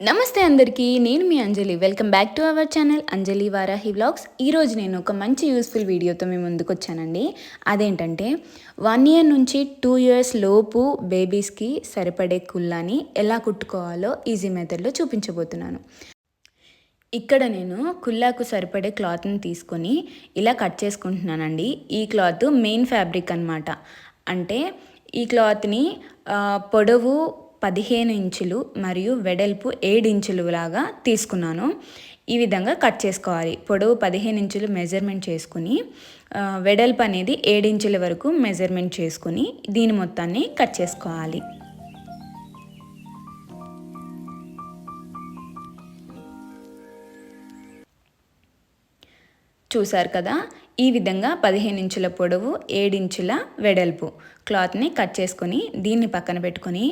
నమస్తే అందరికీ, నేను మీ Anjali. Welcome back to our channel Anjali Varahi vlogs. ఈరోజు నేను ఒక మంచి యూస్ఫుల్ వీడియోతో మీ ముందుకు వచ్చానండి. అదేంటంటే 1 ఇయర్ నుంచి 2 ఇయర్స్ లోపు బేబీస్కి సరిపడే కుల్లాని ఎలా కుట్టుకోవాలో ఈజీ మెథడ్లో చూపించబోతున్నాను. ఇక్కడ నేను కుల్లాకు సరిపడే క్లాత్ని తీసుకొని ఇలా కట్ చేసుకుంటున్నానండి. ఈ క్లాత్ మెయిన్ ఫ్యాబ్రిక్ అనమాట. అంటే ఈ క్లాత్ని పొడవు 15 ఇంచులు మరియు వెడల్పు 7 ఇంచులు లాగా తీసుకున్నాను. ఈ విధంగా కట్ చేసుకోవాలి. పొడవు 15 ఇంచులు మెజర్మెంట్ చేసుకుని వెడల్పు అనేది 7 ఇంచుల వరకు మెజర్మెంట్ చేసుకుని దీని మొత్తాన్ని కట్ చేసుకోవాలి. చూసారు కదా, ఈ విధంగా 15 ఇంచుల పొడవు 7 ఇంచుల వెడల్పు క్లాత్ని కట్ చేసుకొని దీన్ని పక్కన పెట్టుకొని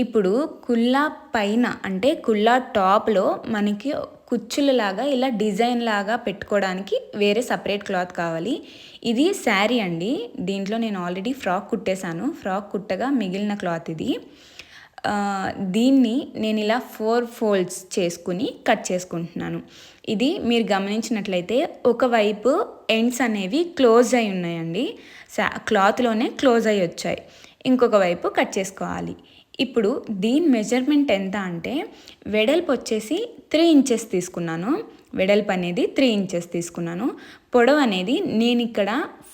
ఇప్పుడు కుల్లా పైన అంటే కుల్లా టాప్లో మనకి కుచ్చులలాగా ఇలా డిజైన్ లాగా పెట్టుకోవడానికి వేరే సపరేట్ క్లాత్ కావాలి. ఇది శారీ అండి. దీంట్లో నేను ఆల్రెడీ ఫ్రాక్ కుట్టేశాను. ఫ్రాక్ కుట్టగా మిగిలిన క్లాత్ ఇది. దీన్ని నేను ఇలా 4 ఫోల్డ్స్ చేసుకుని కట్ చేసుకుంటున్నాను. ఇది మీరు గమనించినట్లయితే ఒకవైపు ఎండ్స్ అనేవి క్లోజ్ అయి ఉన్నాయండి. క్లాత్లోనే క్లోజ్ అయ్యి వచ్చాయి. ఇంకొక వైపు కట్ చేసుకోవాలి. ఇప్పుడు దీని మెజర్మెంట్ ఎంత అంటే వెడల్పు వచ్చేసి 3 ఇంచెస్ తీసుకున్నాను. వెడల్పు అనేది 3 ఇంచెస్ తీసుకున్నాను. పొడవు అనేది నేను ఇక్కడ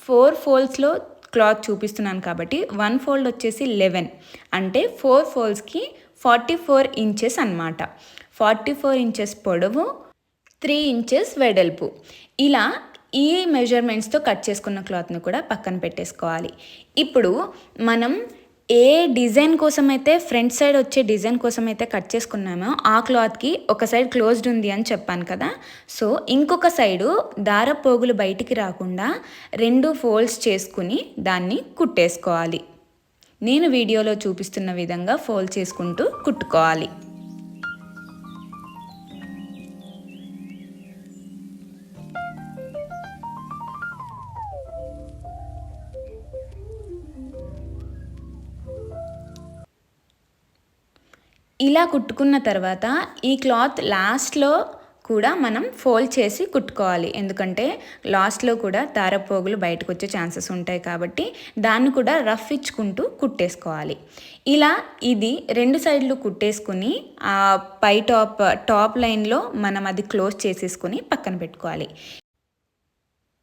4 ఫోల్డ్స్లో క్లాత్ చూపిస్తున్నాను కాబట్టి 1 ఫోల్డ్ వచ్చేసి 11 అంటే 4 ఫోల్డ్స్కి 44 ఇంచెస్ అన్నమాట. 44 ఇంచెస్ పొడవు, 3 ఇంచెస్ వెడల్పు. ఇలా ఈ మెజర్మెంట్స్తో కట్ చేసుకున్న క్లాత్ని కూడా పక్కన పెట్టేసుకోవాలి. ఇప్పుడు మనం ఏ డిజైన్ కోసం అయితే ఫ్రంట్ సైడ్ వచ్చే డిజైన్ కోసం అయితే కట్ చేసుకున్నామో ఆ క్లాత్కి ఒక సైడ్ క్లోజ్డ్ ఉంది అని చెప్పాను కదా. సో ఇంకొక సైడు దారపోగులు బయటికి రాకుండా 2 ఫోల్డ్స్ చేసుకుని దాన్ని కుట్టేసుకోవాలి. నేను వీడియోలో చూపిస్తున్న విధంగా ఫోల్డ్ చేసుకుంటూ కుట్టుకోవాలి. ఇలా కుట్టుకున్న తర్వాత ఈ క్లాత్ లాస్ట్లో కూడా మనం ఫోల్డ్ చేసి కుట్టుకోవాలి. ఎందుకంటే లాస్ట్లో కూడా దారపోగులు బయటకు వచ్చే ఛాన్సెస్ ఉంటాయి కాబట్టి దాన్ని కూడా రఫ్ ఇచ్చుకుంటూ కుట్టేసుకోవాలి. ఇలా ఇది 2 సైడ్లు కుట్టేసుకుని పై టాప్ లైన్లో మనం అది క్లోజ్ చేసేసుకొని పక్కన పెట్టుకోవాలి.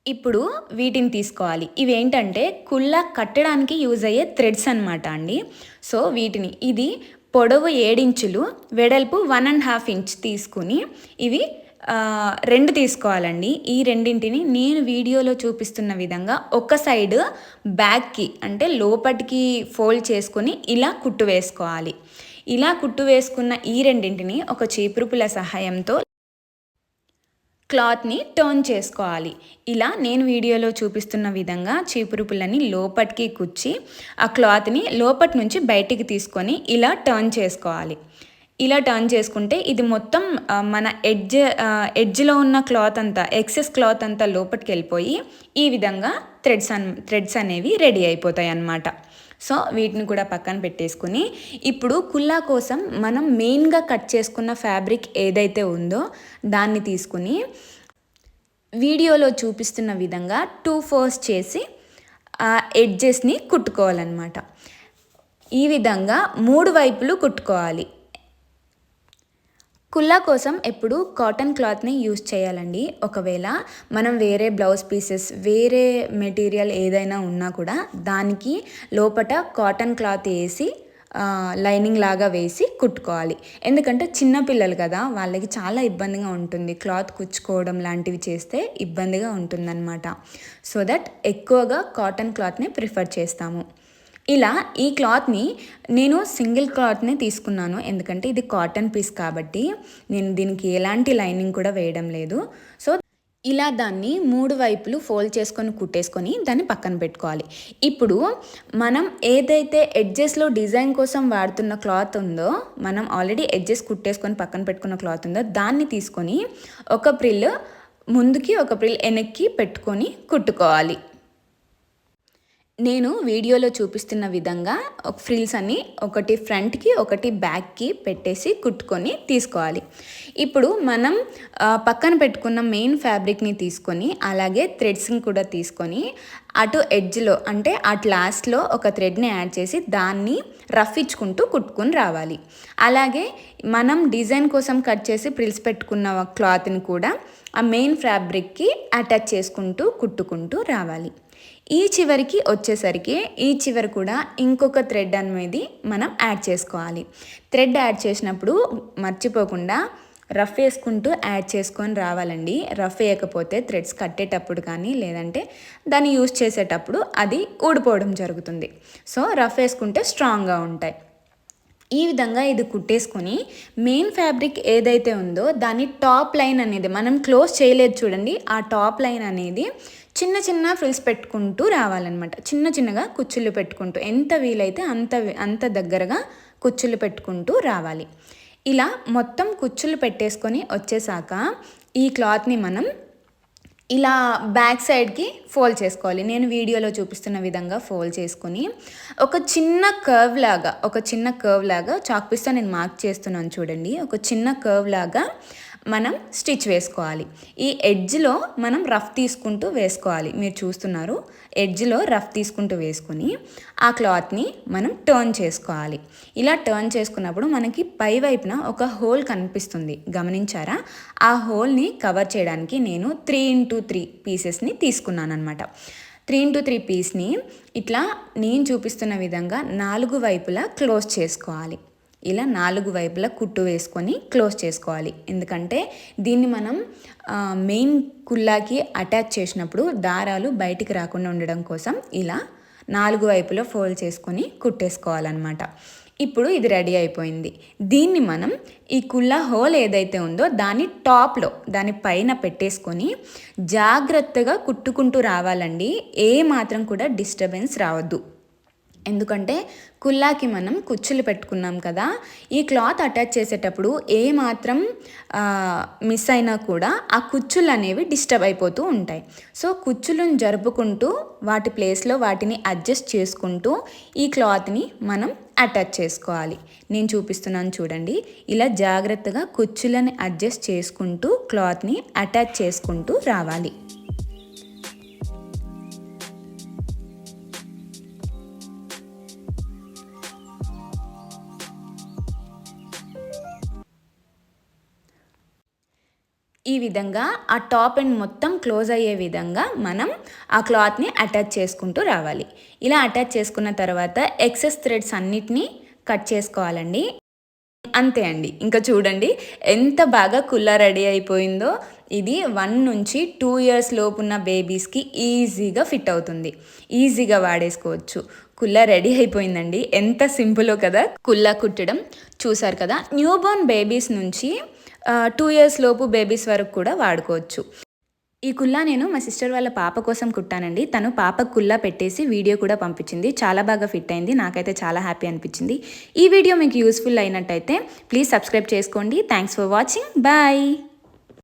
ఇప్పుడు వీటిని తీసుకోవాలి. ఇవేంటంటే కుల్లా కట్టడానికి యూజ్ అయ్యే థ్రెడ్స్ అనమాట అండి. సో వీటిని ఇది పొడవు 7 ఇంచులు వెడల్పు 1.5 ఇంచ్ తీసుకుని ఇవి 2 తీసుకోవాలండి. ఈ రెండింటిని నేను వీడియోలో చూపిస్తున్న విధంగా ఒక సైడ్ బ్యాక్కి అంటే లోపటికి ఫోల్డ్ చేసుకొని ఇలా కుట్టు వేసుకోవాలి. ఇలా కుట్టు వేసుకున్న ఈ రెండింటిని ఒక చీపురుపుల సహాయంతో క్లాత్ని టర్న్ చేసుకోవాలి. ఇలా నేను వీడియోలో చూపిస్తున్న విధంగా చీపురు పుల్లని లోపటికి కుచ్చి ఆ క్లాత్ని లోపటి నుంచి బయటికి తీసుకొని ఇలా టర్న్ చేసుకోవాలి. ఇలా టర్న్ చేసుకుంటే ఇది మొత్తం మన ఎడ్జ్లో ఉన్న క్లాత్ అంతా ఎక్సెస్ క్లాత్ అంతా లోపలికి వెళ్ళిపోయి ఈ విధంగా థ్రెడ్స్ అనేవి రెడీ అయిపోతాయి అన్నమాట. సో వీటిని కూడా పక్కన పెట్టేసుకుని ఇప్పుడు కుల్లా కోసం మనం మెయిన్గా కట్ చేసుకున్న ఫ్యాబ్రిక్ ఏదైతే ఉందో దాన్ని తీసుకుని వీడియోలో చూపిస్తున్న విధంగా 2 ఫోల్డ్స్ చేసి ఆ ఎడ్జెస్ని కుట్టుకోవాలన్నమాట. ఈ విధంగా 3 వైపులు కుట్టుకోవాలి. కుల్లా కోసం ఎప్పుడు కాటన్ క్లాత్ని యూజ్ చేయాలండి. ఒకవేళ మనం వేరే బ్లౌజ్ పీసెస్ వేరే మెటీరియల్ ఏదైనా ఉన్నా కూడా దానికి లోపట కాటన్ క్లాత్ వేసి లైనింగ్ లాగా వేసి కుట్టుకోవాలి. ఎందుకంటే చిన్నపిల్లలు కదా, వాళ్ళకి చాలా ఇబ్బందిగా ఉంటుంది. క్లాత్ కుచ్చుకోవడం లాంటివి చేస్తే ఇబ్బందిగా ఉంటుందన్నమాట. సో దట్ ఎక్కువగా కాటన్ క్లాత్ని ప్రిఫర్ చేస్తాము. ఇలా ఈ క్లాత్ని నేను సింగిల్ క్లాత్ని తీసుకున్నాను. ఎందుకంటే ఇది కాటన్ పీస్ కాబట్టి నేను దీనికి ఎలాంటి లైనింగ్ కూడా వేయడం లేదు. సో ఇలా దాన్ని 3 వైపులు ఫోల్డ్ చేసుకొని కుట్టేసుకొని దాన్ని పక్కన పెట్టుకోవాలి. ఇప్పుడు మనం ఏదైతే ఎడ్జెస్లో డిజైన్ కోసం వాడుతున్న క్లాత్ ఉందో, మనం ఆల్రెడీ ఎడ్జెస్ కుట్టేసుకొని పక్కన పెట్టుకున్న క్లాత్ ఉందో దాన్ని తీసుకొని ఒక ప్రిల్ ముందుకి ఒక ప్రిల్ వెనక్కి పెట్టుకొని కుట్టుకోవాలి. నేను వీడియోలో చూపిస్తున్న విధంగా ఫ్రిల్స్ అన్ని ఒకటి ఫ్రంట్కి ఒకటి బ్యాక్కి పెట్టేసి కుట్టుకొని తీసుకోవాలి. ఇప్పుడు మనం పక్కన పెట్టుకున్న మెయిన్ ఫ్యాబ్రిక్ని తీసుకొని అలాగే థ్రెడ్స్ని కూడా తీసుకొని అటు ఎడ్జ్లో అంటే అటు లాస్ట్లో ఒక థ్రెడ్ని యాడ్ చేసి దాన్ని రఫ్ ఇచ్చుకుంటూ కుట్టుకొని రావాలి. అలాగే మనం డిజైన్ కోసం కట్ చేసి ఫ్రిల్స్ పెట్టుకున్న క్లాత్ని కూడా ఆ మెయిన్ ఫ్యాబ్రిక్కి అటాచ్ చేసుకుంటూ కుట్టుకుంటూ రావాలి. ఈ చివరికి వచ్చేసరికి ఈ చివరి కూడా ఇంకొక థ్రెడ్ అనేది మనం యాడ్ చేసుకోవాలి. థ్రెడ్ యాడ్ చేసినప్పుడు మర్చిపోకుండా రఫ్ వేసుకుంటూ యాడ్ చేసుకొని రావాలండి. రఫ్ వేయకపోతే థ్రెడ్స్ కట్టేటప్పుడు కానీ లేదంటే దాన్ని యూజ్ చేసేటప్పుడు అది ఊడిపోవడం జరుగుతుంది. సో రఫ్ వేసుకుంటే స్ట్రాంగ్గా ఉంటాయి. ఈ విధంగా ఇది కుట్టేసుకొని మెయిన్ ఫ్యాబ్రిక్ ఏదైతే ఉందో దాని టాప్ లైన్ అనేది మనం క్లోజ్ చేయలేదు చూడండి, ఆ టాప్ లైన్ అనేది చిన్న చిన్న ఫ్రిల్స్ పెట్టుకుంటూ రావాలన్నమాట. చిన్న చిన్నగా కుచ్చుళ్ళు పెట్టుకుంటూ ఎంత వీలైతే అంత దగ్గరగా కుచ్చుళ్ళు పెట్టుకుంటూ రావాలి. ఇలా మొత్తం కుచ్చుళ్ళు పెట్టేసుకొని వచ్చేసాక ఈ క్లాత్ని మనం ఇలా బ్యాక్ సైడ్కి ఫోల్డ్ చేసుకోవాలి. నేను వీడియోలో చూపిస్తున్న విధంగా ఫోల్డ్ చేసుకొని ఒక చిన్న కర్వ్ లాగా చాక్ పీస్తో నేను మార్క్ చేస్తున్నాను చూడండి. ఒక చిన్న కర్వ్ లాగా మనం స్టిచ్ వేసుకోవాలి. ఈ ఎడ్జ్లో మనం రఫ్ తీసుకుంటూ వేసుకోవాలి. మీరు చూస్తున్నారు, ఎడ్జ్లో రఫ్ తీసుకుంటూ వేసుకొని ఆ క్లాత్ని మనం టర్న్ చేసుకోవాలి. ఇలా టర్న్ చేసుకున్నప్పుడు మనకి పై వైపున ఒక హోల్ కనిపిస్తుంది, గమనించారా? ఆ హోల్ని కవర్ చేయడానికి నేను 3x3 పీసెస్ని తీసుకున్నాను అనమాట. 3x3 పీస్ని ఇట్లా నేను చూపిస్తున్న విధంగా 4 వైపులా క్లోజ్ చేసుకోవాలి. ఇలా 4 వైపులా కుట్టు వేసుకొని క్లోజ్ చేసుకోవాలి. ఎందుకంటే దీన్ని మనం మెయిన్ కుల్లాకి అటాచ్ చేసినప్పుడు దారాలు బయటికి రాకుండా ఉండడం కోసం ఇలా 4 వైపులా ఫోల్డ్ చేసుకొని కుట్టేసుకోవాలన్నమాట. ఇప్పుడు ఇది రెడీ అయిపోయింది. దీన్ని మనం ఈ కుల్లా హోల్ ఏదైతే ఉందో దాని టాప్లో దాని పైన పెట్టేసుకొని జాగ్రత్తగా కుట్టుకుంటూ రావాలండి. ఏ మాత్రం కూడా డిస్టర్బెన్స్ రావద్దు. ఎందుకంటే కుల్లాకి మనం కుచ్చులు పెట్టుకున్నాం కదా, ఈ క్లాత్ అటాచ్ చేసేటప్పుడు ఏ మాత్రం మిస్ అయినా కూడా ఆ కుచ్చులు అనేవి డిస్టర్బ్ అయిపోతూ ఉంటాయి. సో కుచ్చులను జరుపుకుంటూ వాటి ప్లేస్లో వాటిని అడ్జస్ట్ చేసుకుంటూ ఈ క్లాత్ని మనం అటాచ్ చేసుకోవాలి. నేను చూపిస్తున్నాను చూడండి. ఇలా జాగ్రత్తగా కుచ్చులని అడ్జస్ట్ చేసుకుంటూ క్లాత్ని అటాచ్ చేసుకుంటూ రావాలి. ఈ విధంగా ఆ టాప్ ఎండ్ మొత్తం క్లోజ్ అయ్యే విధంగా మనం ఆ క్లాత్ని అటాచ్ చేసుకుంటూ రావాలి. ఇలా అటాచ్ చేసుకున్న తర్వాత ఎక్సెస్ థ్రెడ్స్ అన్నిటినీ కట్ చేసుకోవాలండి. అంతే అండి. ఇంకా చూడండి ఎంత బాగా కుల్లా రెడీ అయిపోయిందో. ఇది 1 నుంచి 2 ఇయర్స్ లోపున్న బేబీస్కి ఈజీగా ఫిట్ అవుతుంది. ఈజీగా వాడేసుకోవచ్చు. కుల్లా రెడీ అయిపోయిందండి. ఎంత సింపులో కదా కుల్లా కుట్టడం. చూసారు కదా, న్యూ బోర్న్ బేబీస్ నుంచి 2 ఇయర్స్ లోపు బేబీస్ వరకు కూడా వాడుకోవచ్చు. ఈ కుల్లా నేను మా సిస్టర్ వాళ్ళ పాప కోసం కుట్టానండి. తను పాప కుల్లా పెట్టేసి వీడియో కూడా పంపించింది. చాలా బాగా ఫిట్ అయింది. నాకైతే చాలా హ్యాపీ అనిపించింది. ఈ వీడియో మీకు యూస్ఫుల్ అయినట్టయితే ప్లీజ్ సబ్స్క్రైబ్ చేసుకోండి. Thanks for watching. బాయ్.